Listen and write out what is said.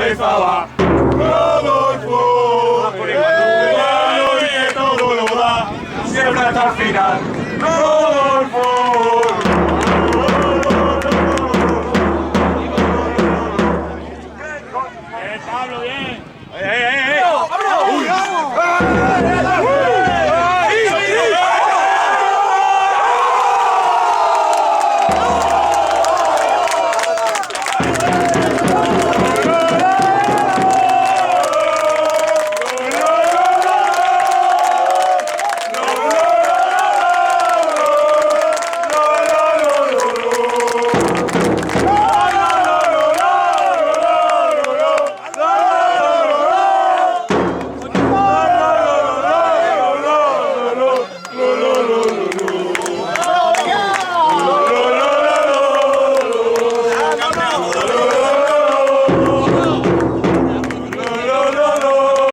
cabeza va. Rodolfo, humano y que todo lo da, siempre hasta el final. Rodolfo. Pablo, bien.